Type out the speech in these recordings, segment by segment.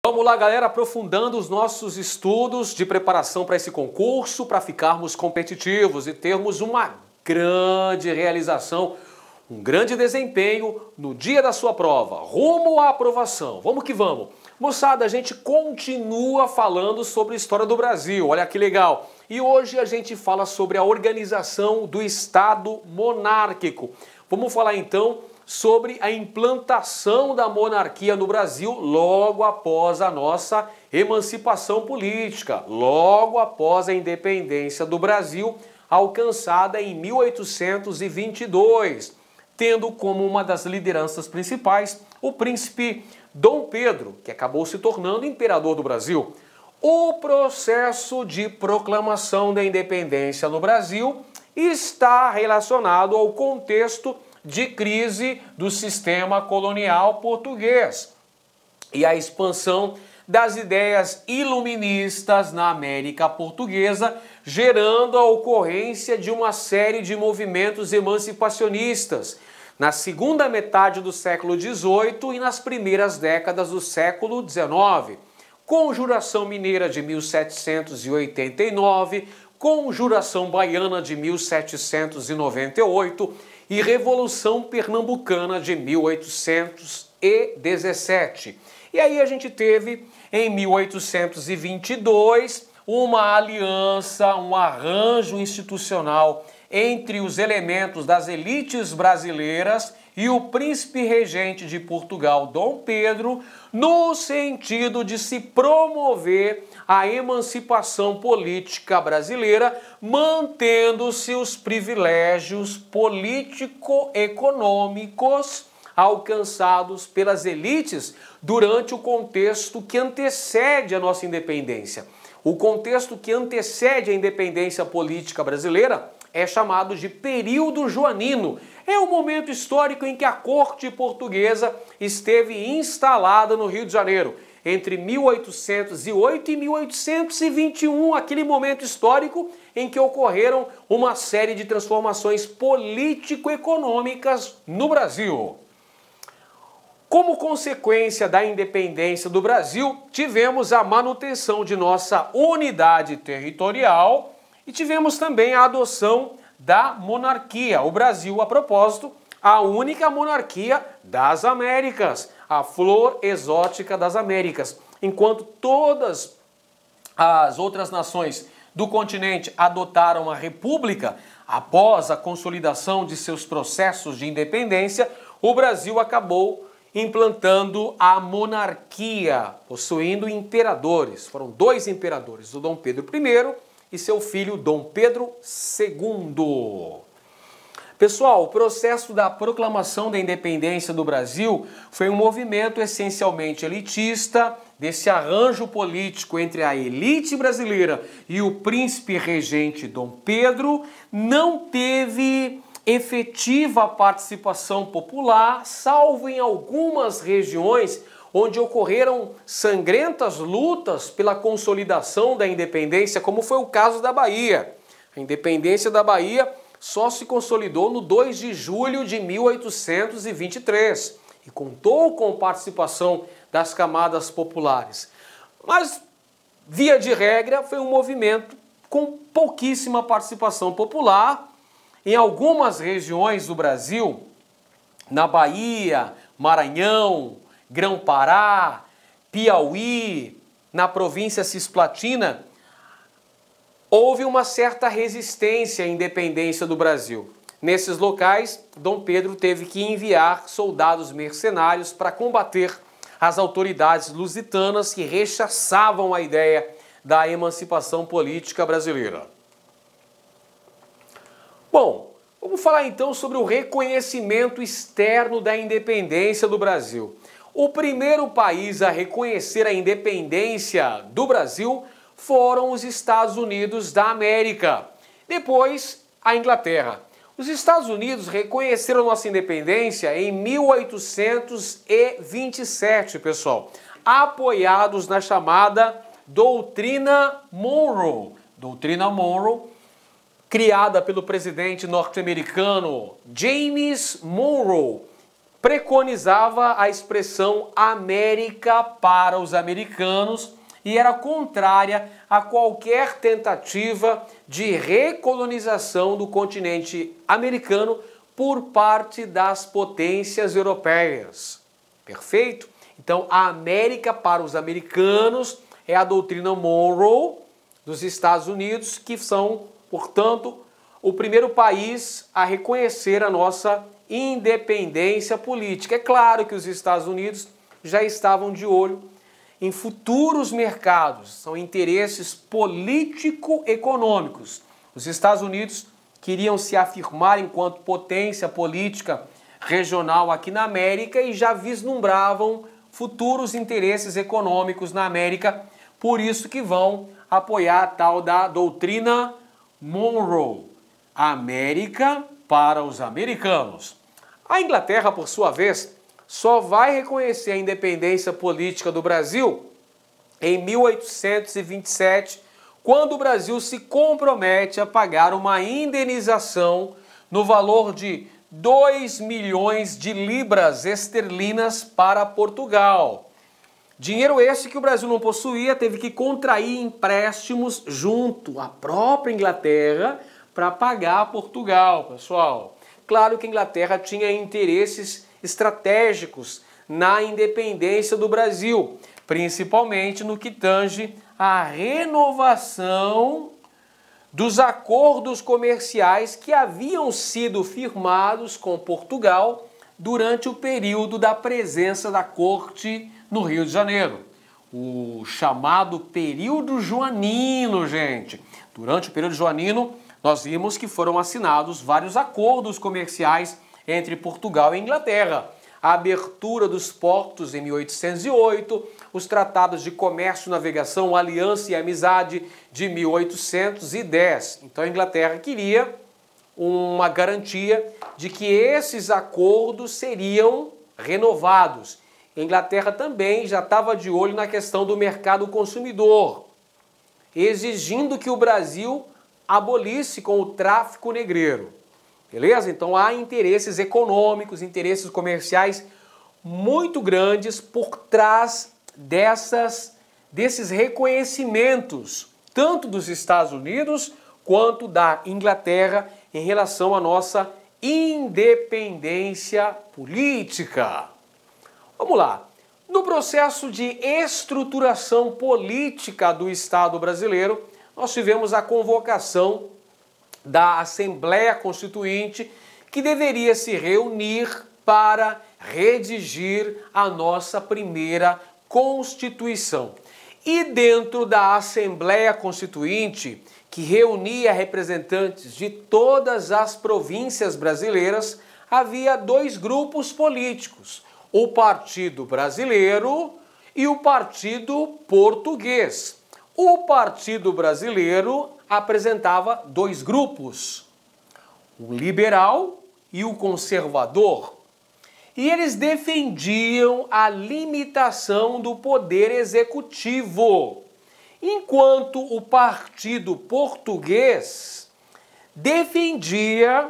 Vamos lá, galera, aprofundando os nossos estudos de preparação para esse concurso, para ficarmos competitivos e termos uma grande realização, um grande desempenho no dia da sua prova, rumo à aprovação. Vamos que vamos. Moçada, a gente continua falando sobre a história do Brasil, olha que legal. E hoje a gente fala sobre a organização do Estado monárquico. Vamos falar então sobre a implantação da monarquia no Brasil logo após a nossa emancipação política, logo após a independência do Brasil, alcançada em 1822, tendo como uma das lideranças principais o príncipe Dom Pedro, que acabou se tornando imperador do Brasil. O processo de proclamação da independência no Brasil está relacionado ao contexto de crise do sistema colonial português e a expansão das ideias iluministas na América Portuguesa, gerando a ocorrência de uma série de movimentos emancipacionistas na segunda metade do século XVIII e nas primeiras décadas do século XIX. Conjuração Mineira de 1789, Conjuração Baiana de 1798 e Revolução Pernambucana de 1817. E aí a gente teve, em 1822, uma aliança, um arranjo institucional entre os elementos das elites brasileiras e o príncipe regente de Portugal, Dom Pedro, no sentido de se promover a emancipação política brasileira, mantendo-se os privilégios político-econômicos alcançados pelas elites durante o contexto que antecede a nossa independência. O contexto que antecede a independência política brasileira é chamado de período joanino. É o momento histórico em que a corte portuguesa esteve instalada no Rio de Janeiro, entre 1808 e 1821, aquele momento histórico em que ocorreram uma série de transformações político-econômicas no Brasil. Como consequência da independência do Brasil, tivemos a manutenção de nossa unidade territorial e tivemos também a adoção da monarquia. O Brasil, a propósito, a única monarquia das Américas, a flor exótica das Américas. Enquanto todas as outras nações do continente adotaram a república, após a consolidação de seus processos de independência, o Brasil acabou implantando a monarquia, possuindo imperadores. Foram dois imperadores, o Dom Pedro I e seu filho Dom Pedro II. Pessoal, o processo da proclamação da independência do Brasil foi um movimento essencialmente elitista, desse arranjo político entre a elite brasileira e o príncipe regente Dom Pedro. Não teve efetiva participação popular, salvo em algumas regiões onde ocorreram sangrentas lutas pela consolidação da independência, como foi o caso da Bahia. A independência da Bahia só se consolidou no 2 de julho de 1823 e contou com participação das camadas populares. Mas, via de regra, foi um movimento com pouquíssima participação popular. Em algumas regiões do Brasil, na Bahia, Maranhão, Grão-Pará, Piauí, na província cisplatina, houve uma certa resistência à independência do Brasil. Nesses locais, Dom Pedro teve que enviar soldados mercenários para combater as autoridades lusitanas que rechaçavam a ideia da emancipação política brasileira. Bom, vamos falar então sobre o reconhecimento externo da independência do Brasil. O primeiro país a reconhecer a independência do Brasil foram os Estados Unidos da América. Depois, a Inglaterra. Os Estados Unidos reconheceram nossa independência em 1827, pessoal, apoiados na chamada Doutrina Monroe. Doutrina Monroe, criada pelo presidente norte-americano James Monroe, preconizava a expressão América para os americanos e era contrária a qualquer tentativa de recolonização do continente americano por parte das potências europeias. Perfeito? Então, a América para os americanos é a doutrina Monroe dos Estados Unidos, que são, portanto, o primeiro país a reconhecer a nossa independência política. É claro que os Estados Unidos já estavam de olho em futuros mercados, são interesses político-econômicos. Os Estados Unidos queriam se afirmar enquanto potência política regional aqui na América e já vislumbravam futuros interesses econômicos na América, por isso que vão apoiar a tal da doutrina Monroe, América para os americanos. A Inglaterra, por sua vez, só vai reconhecer a independência política do Brasil em 1827, quando o Brasil se compromete a pagar uma indenização no valor de 2 milhões de libras esterlinas para Portugal. Dinheiro esse que o Brasil não possuía, teve que contrair empréstimos junto à própria Inglaterra para pagar a Portugal, pessoal. Claro que a Inglaterra tinha interesses estratégicos na independência do Brasil, principalmente no que tange à renovação dos acordos comerciais que haviam sido firmados com Portugal durante o período da presença da corte no Rio de Janeiro. O chamado período joanino, gente. Durante o período joanino, nós vimos que foram assinados vários acordos comerciais entre Portugal e Inglaterra. A abertura dos portos em 1808, os tratados de comércio, navegação, aliança e amizade de 1810. Então a Inglaterra queria uma garantia de que esses acordos seriam renovados. A Inglaterra também já estava de olho na questão do mercado consumidor, exigindo que o Brasil abolisse com o tráfico negreiro. Beleza? Então há interesses econômicos, interesses comerciais muito grandes por trás desses reconhecimentos, tanto dos Estados Unidos quanto da Inglaterra em relação à nossa independência política. Vamos lá. No processo de estruturação política do Estado brasileiro, nós tivemos a convocação da Assembleia Constituinte, que deveria se reunir para redigir a nossa primeira Constituição. E dentro da Assembleia Constituinte, que reunia representantes de todas as províncias brasileiras, havia dois grupos políticos, o Partido Brasileiro e o Partido Português. O Partido Brasileiro apresentava dois grupos, o liberal e o conservador. E eles defendiam a limitação do poder executivo, enquanto o Partido Português defendia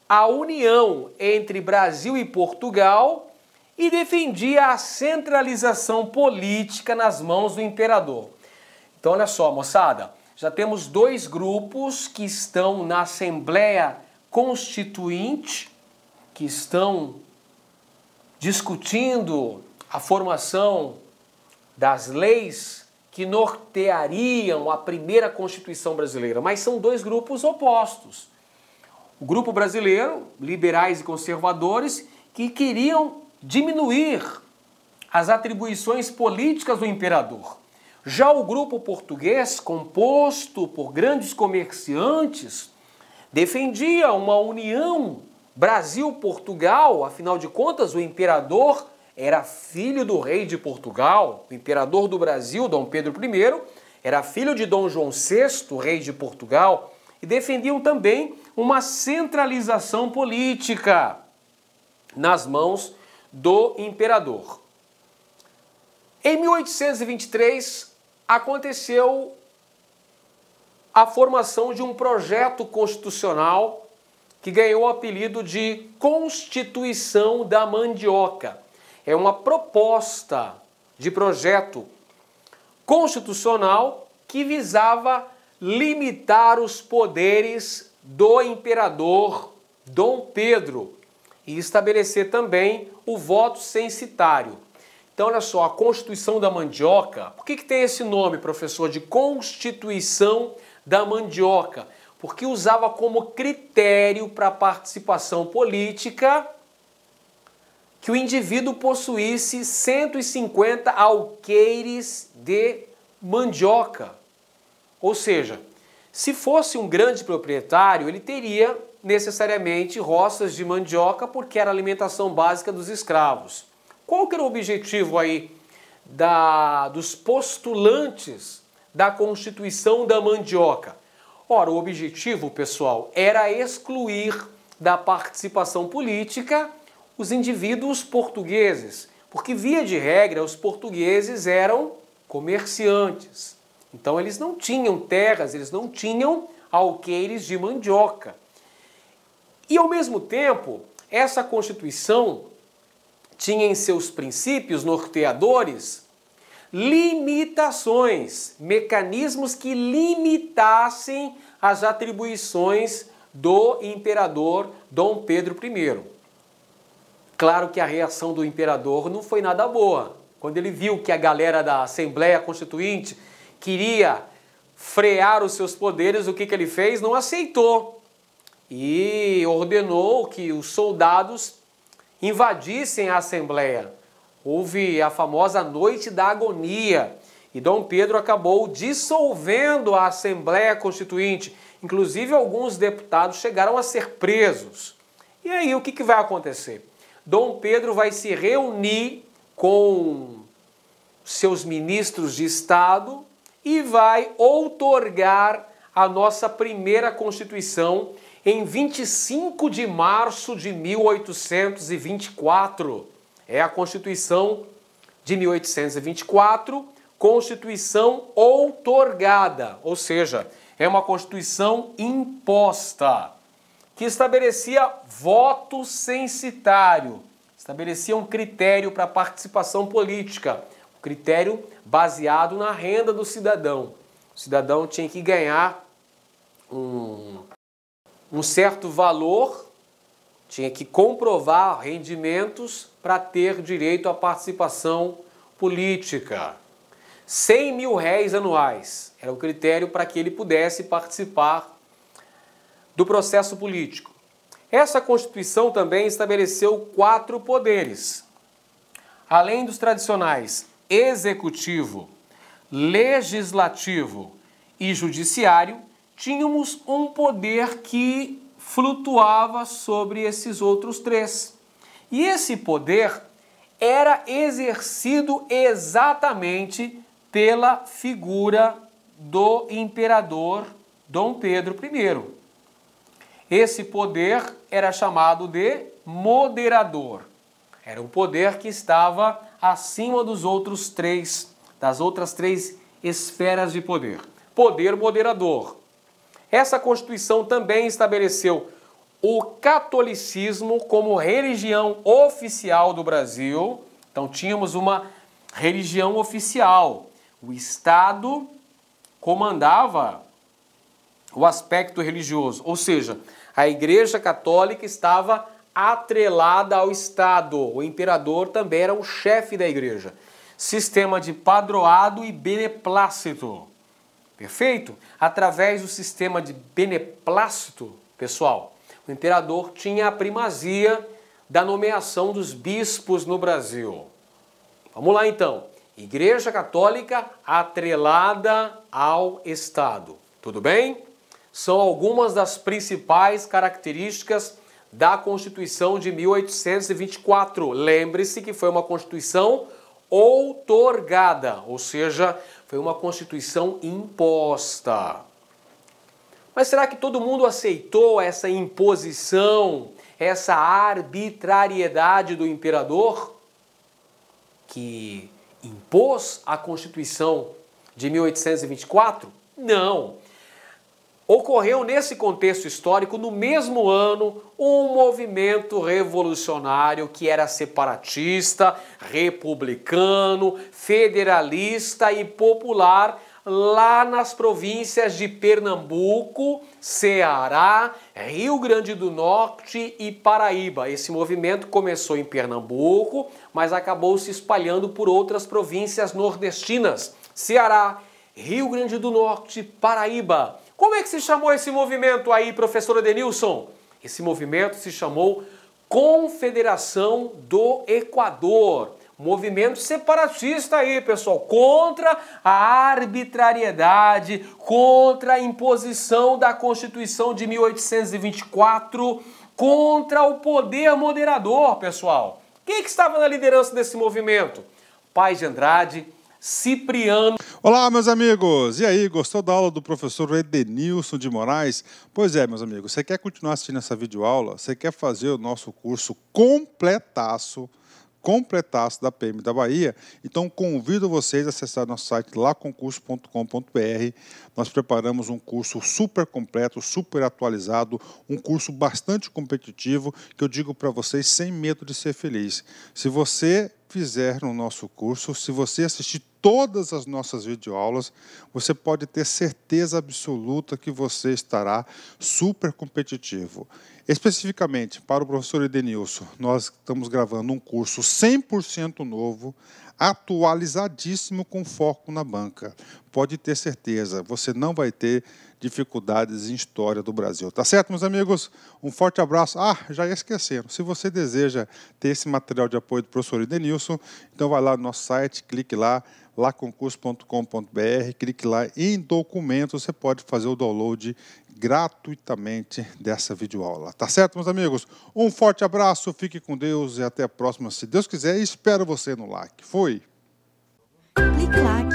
a união entre Brasil e Portugal e defendia a centralização política nas mãos do imperador. Então, olha só, moçada, já temos dois grupos que estão na Assembleia Constituinte, que estão discutindo a formação das leis que norteariam a primeira Constituição brasileira, mas são dois grupos opostos. O grupo brasileiro, liberais e conservadores, que queriam diminuir as atribuições políticas do imperador. Já o grupo português, composto por grandes comerciantes, defendia uma união Brasil-Portugal. Afinal de contas, o imperador era filho do rei de Portugal. O imperador do Brasil, Dom Pedro I, era filho de Dom João VI, rei de Portugal, e defendiam também uma centralização política nas mãos do imperador. Em 1823, aconteceu a formação de um projeto constitucional que ganhou o apelido de Constituição da Mandioca. É uma proposta de projeto constitucional que visava limitar os poderes do imperador Dom Pedro e estabelecer também o voto censitário. Então, olha só, a Constituição da Mandioca, por que tem esse nome, professor, de Constituição da Mandioca? Porque usava como critério para a participação política que o indivíduo possuísse 150 alqueires de mandioca. Ou seja, se fosse um grande proprietário, ele teria necessariamente roças de mandioca porque era a alimentação básica dos escravos. Qual que era o objetivo aí dos postulantes da Constituição da Mandioca? Ora, o objetivo, pessoal, era excluir da participação política os indivíduos portugueses, porque via de regra os portugueses eram comerciantes. Então eles não tinham terras, eles não tinham alqueires de mandioca. E ao mesmo tempo, essa Constituição tinha em seus princípios norteadores limitações, mecanismos que limitassem as atribuições do imperador Dom Pedro I. Claro que a reação do imperador não foi nada boa. Quando ele viu que a galera da Assembleia Constituinte queria frear os seus poderes, o que ele fez? Não aceitou. E ordenou que os soldados invadissem a Assembleia. Houve a famosa Noite da Agonia e Dom Pedro acabou dissolvendo a Assembleia Constituinte. Inclusive, alguns deputados chegaram a ser presos. E aí, o que vai acontecer? Dom Pedro vai se reunir com seus ministros de Estado e vai outorgar a nossa primeira Constituição em 25 de março de 1824. É a Constituição de 1824, Constituição outorgada, ou seja, é uma Constituição imposta, que estabelecia voto censitário, estabelecia um critério para participação política, um critério baseado na renda do cidadão. O cidadão tinha que ganhar um certo valor, tinha que comprovar rendimentos para ter direito à participação política. 100 mil réis anuais era o critério para que ele pudesse participar do processo político. Essa Constituição também estabeleceu 4 poderes. Além dos tradicionais executivo, legislativo e judiciário, tínhamos um poder que flutuava sobre esses outros 3. E esse poder era exercido exatamente pela figura do imperador Dom Pedro I. Esse poder era chamado de moderador. Era um poder que estava acima dos outros 3, das outras 3 esferas de poder. Poder moderador. Essa Constituição também estabeleceu o catolicismo como religião oficial do Brasil. Então tínhamos uma religião oficial. O Estado comandava o aspecto religioso, ou seja, a Igreja Católica estava atrelada ao Estado. O imperador também era o chefe da igreja. Sistema de padroado e beneplácito. Perfeito? Através do sistema de beneplácito, pessoal, o imperador tinha a primazia da nomeação dos bispos no Brasil. Vamos lá então. Igreja Católica atrelada ao Estado. Tudo bem? São algumas das principais características da Constituição de 1824. Lembre-se que foi uma Constituição outorgada, ou seja, foi uma Constituição imposta. Mas será que todo mundo aceitou essa imposição, essa arbitrariedade do imperador que impôs a Constituição de 1824? Não. Ocorreu nesse contexto histórico, no mesmo ano, um movimento revolucionário que era separatista, republicano, federalista e popular lá nas províncias de Pernambuco, Ceará, Rio Grande do Norte e Paraíba. Esse movimento começou em Pernambuco, mas acabou se espalhando por outras províncias nordestinas, Ceará, Rio Grande do Norte, Paraíba. Como é que se chamou esse movimento aí, professor Edenilson? Esse movimento se chamou Confederação do Equador. Movimento separatista aí, pessoal, contra a arbitrariedade, contra a imposição da Constituição de 1824, contra o poder moderador, pessoal. Quem que estava na liderança desse movimento? Paz de Andrade, Cipriano. Olá, meus amigos! E aí, gostou da aula do professor Edenilson de Moraes? Pois é, meus amigos, você quer continuar assistindo essa videoaula? Você quer fazer o nosso curso completaço da PM da Bahia? Então, convido vocês a acessar nosso site laconcurso.com.br. Nós preparamos um curso super completo, super atualizado, um curso bastante competitivo, que eu digo para vocês sem medo de ser feliz. Se você fizer no nosso curso, se você assistir todas as nossas videoaulas, você pode ter certeza absoluta que você estará super competitivo. Especificamente para o professor Edenilson, nós estamos gravando um curso 100% novo, atualizadíssimo, com foco na banca. Pode ter certeza, você não vai ter dificuldades em história do Brasil. Tá certo, meus amigos? Um forte abraço. Ah, já ia esquecendo. Se você deseja ter esse material de apoio do professor Edenilson, então vai lá no nosso site, clique lá, laconcurso.com.br, clique lá em documentos, você pode fazer o download gratuitamente dessa videoaula. Tá certo, meus amigos? Um forte abraço, fique com Deus e até a próxima, se Deus quiser, e espero você no like. Fui! Clique like.